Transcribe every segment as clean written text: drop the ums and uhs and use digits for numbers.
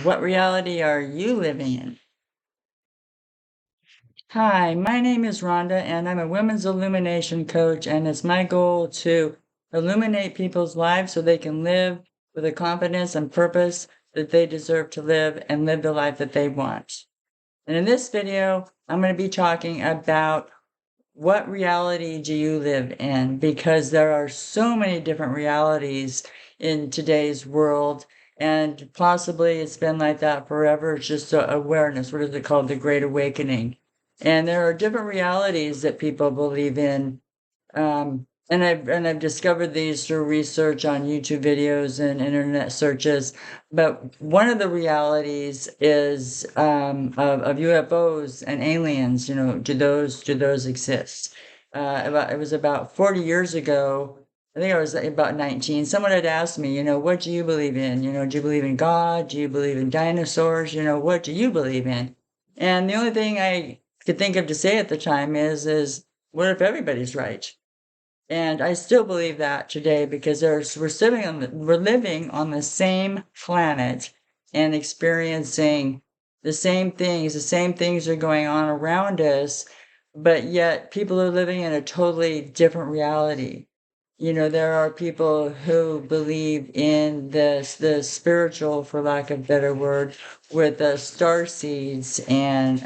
What reality are you living in? Hi, my name is Rhonda, and I'm a women's illumination coach, and it's my goal to illuminate people's lives so they can live with the confidence and purpose that they deserve to live and live the life that they want. And in this video, I'm going to be talking about what reality do you live in? Because there are so many different realities in today's world, and possibly it's been like that forever. It's just awareness. What is it called? The Great Awakening. And there are different realities that people believe in. And I've discovered these through research on YouTube videos and internet searches. But one of the realities is of UFOs and aliens. You know, do those exist? It was about 40 years ago. I think I was about 19. Someone had asked me, what do you believe in? Do you believe in God? Do you believe in dinosaurs? What do you believe in? And the only thing I could think of to say at the time is what if everybody's right? And I still believe that today because we're living on the same planet and experiencing the same things are going on around us, but yet people are living in a totally different reality. There are people who believe in the spiritual, for lack of a better word, with the star seeds and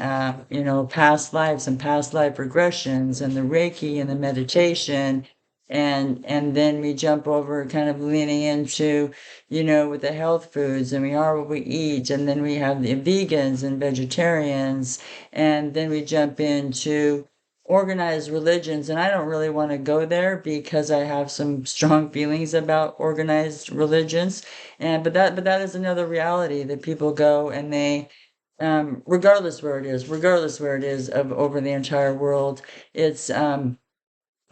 past lives and past life regressions and the Reiki and the meditation, and then we jump over kind of leaning into with the health foods, and we are what we eat, and then we have the vegans and vegetarians, and then we jump into organized religions. And I don't really want to go there because I have some strong feelings about organized religions. But that is another reality that people go and they regardless where it is of over the entire world. It's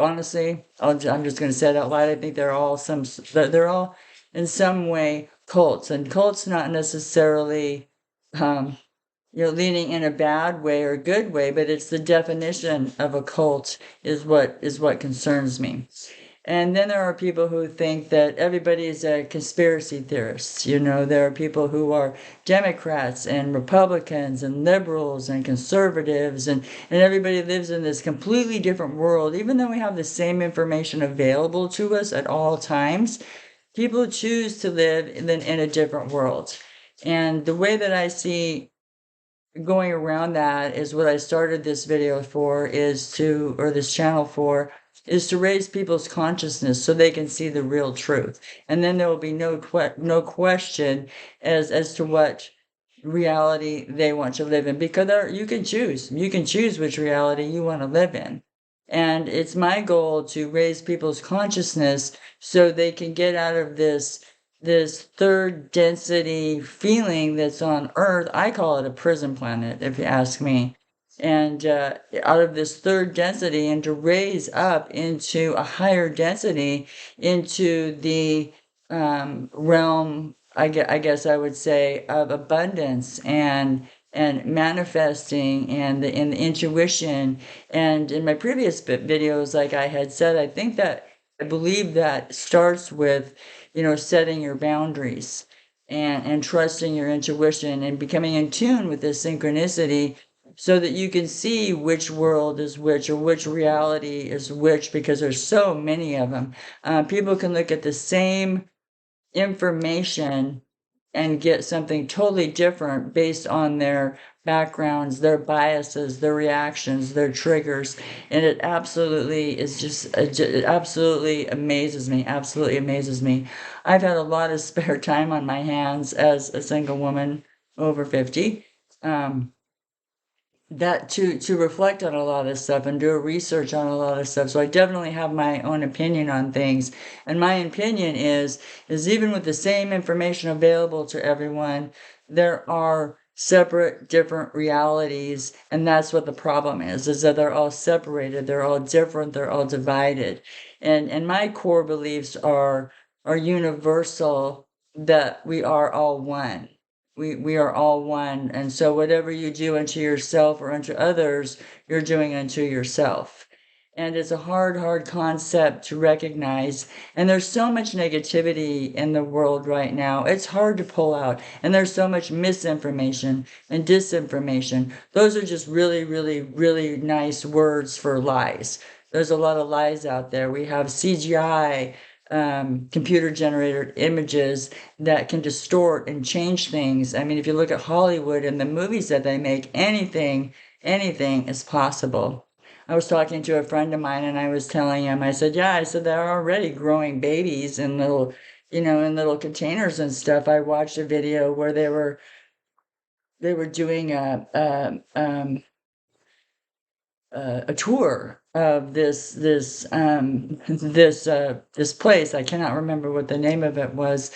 honestly, I'm just going to say it out loud. I think they're all in some way cults, and cults not necessarily um leaning in a bad way or a good way, but it's the definition of a cult is what concerns me. And then there are people who think that everybody is a conspiracy theorist. There are people who are Democrats and Republicans and liberals and conservatives, and everybody lives in this completely different world. Even though we have the same information available to us at all times, people choose to live in a different world. And the way that I see going around that is what I started this video for, or this channel for, is to raise people's consciousness so they can see the real truth. And then there will be no question as to what reality they want to live in, because you can choose which reality you want to live in. And it's my goal to raise people's consciousness so they can get out of this third density feeling that's on Earth. I call it a prison planet, if you ask me. And out of this third density, and to raise up into a higher density, into the realm, I guess I would say, of abundance and manifesting and the intuition. And in my previous videos, like I had said, I believe that starts with setting your boundaries and trusting your intuition and becoming in tune with this synchronicity so that you can see which world is which, or which reality is which, because there's so many of them. People can look at the same information and get something totally different based on their backgrounds, their biases, their reactions, their triggers. And it absolutely is it absolutely amazes me. Absolutely amazes me. I've had a lot of spare time on my hands as a single woman over 50. That to reflect on a lot of this stuff and do a research on a lot of stuff. So I definitely have my own opinion on things. And my opinion is even with the same information available to everyone, there are separate, different realities. And that's what the problem is that they're all separated, they're all different, they're all divided. And my core beliefs are universal, that we are all one. We are all one. And so whatever you do unto yourself or unto others, you're doing unto yourself. And it's a hard concept to recognize. And there's so much negativity in the world right now. It's hard to pull out. And there's so much misinformation and disinformation. Those are just really nice words for lies. There's a lot of lies out there. We have CGI, computer generated images that can distort and change things. I mean, if you look at Hollywood and the movies that they make, anything is possible. I was talking to a friend of mine and I was telling him, I said, yeah, I said, they're already growing babies in little, in little containers and stuff. I watched a video where they were doing a tour of this place. I cannot remember what the name of it was,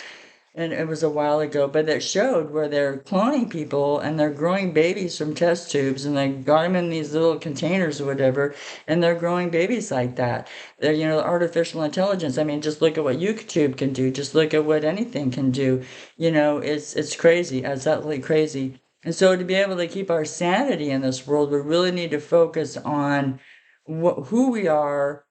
and it was a while ago, but it showed where they're cloning people and they're growing babies from test tubes and they got them in these little containers or whatever, and they're growing babies like that. They're, artificial intelligence. I mean, just look at what YouTube can do. Just look at what anything can do. It's crazy. It's absolutely crazy. And so to be able to keep our sanity in this world, we really need to focus on who we are,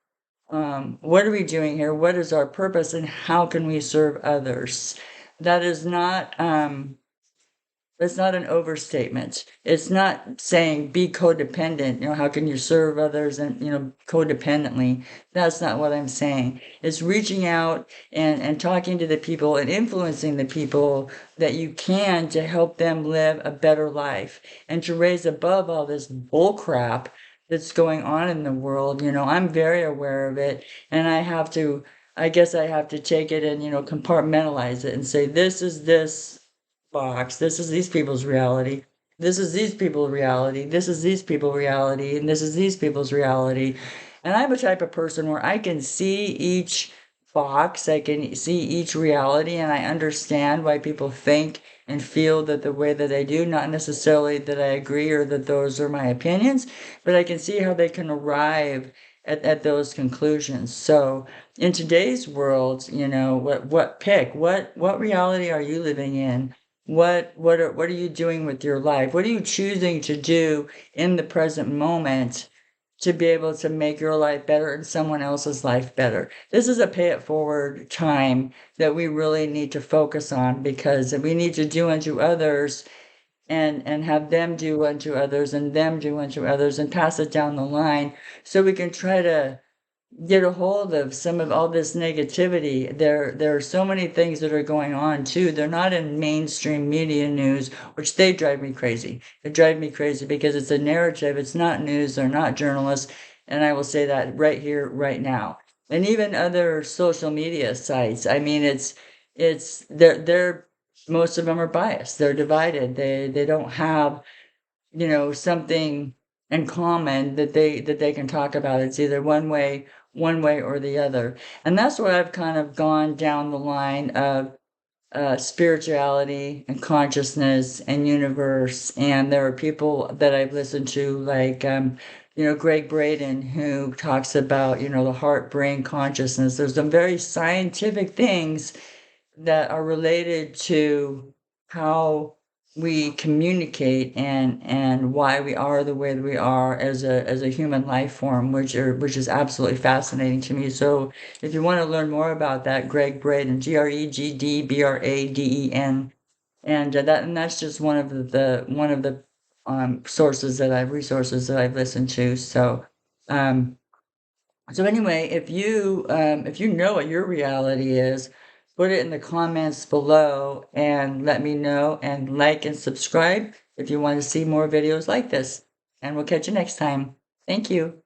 what are we doing here? What is our purpose, and how can we serve others? That is not that's not an overstatement. It's not saying be codependent. How can you serve others and codependently? That's not what I'm saying. It's reaching out and talking to the people and influencing the people that you can to help them live a better life and to raise above all this bull crap that's going on in the world. I'm very aware of it, and I guess I have to take it and compartmentalize it and say this is this box. This is these people's reality. This is these people's reality. This is these people's reality. And this is these people's reality. And I'm a type of person where I can see each box, I can see each reality, and I understand why people think and feel that the way that they do, not necessarily that I agree or that those are my opinions, but I can see how they can arrive at those conclusions. So in today's world, what reality are you living in? What are you doing with your life? What are you choosing to do in the present moment to be able to make your life better and someone else's life better? This is a pay it forward time that we really need to focus on, because we need to do unto others and have them do unto others and them do unto others and pass it down the line, so we can try to get a hold of some of all this negativity. There are so many things that are going on too. They're not in mainstream media news, which they drive me crazy. They drive me crazy because it's a narrative. It's not news. They're not journalists. And I will say that right here, right now. And even other social media sites. I mean, they're most of them are biased. They're divided. They don't have something in common that they can talk about. It's either one way or the other. And that's where I've kind of gone down the line of spirituality and consciousness and universe. And there are people that I've listened to, like Greg Braden, who talks about the heart brain consciousness. There's some very scientific things that are related to how we communicate and why we are the way that we are as a human life form, which is absolutely fascinating to me. So if you want to learn more about that, Greg Braden, GregBraden, and that's just one of the resources that I've listened to. Um, so anyway, if you know what your reality is, put it in the comments below and let me know, and like and subscribe if you want to see more videos like this. And we'll catch you next time. Thank you.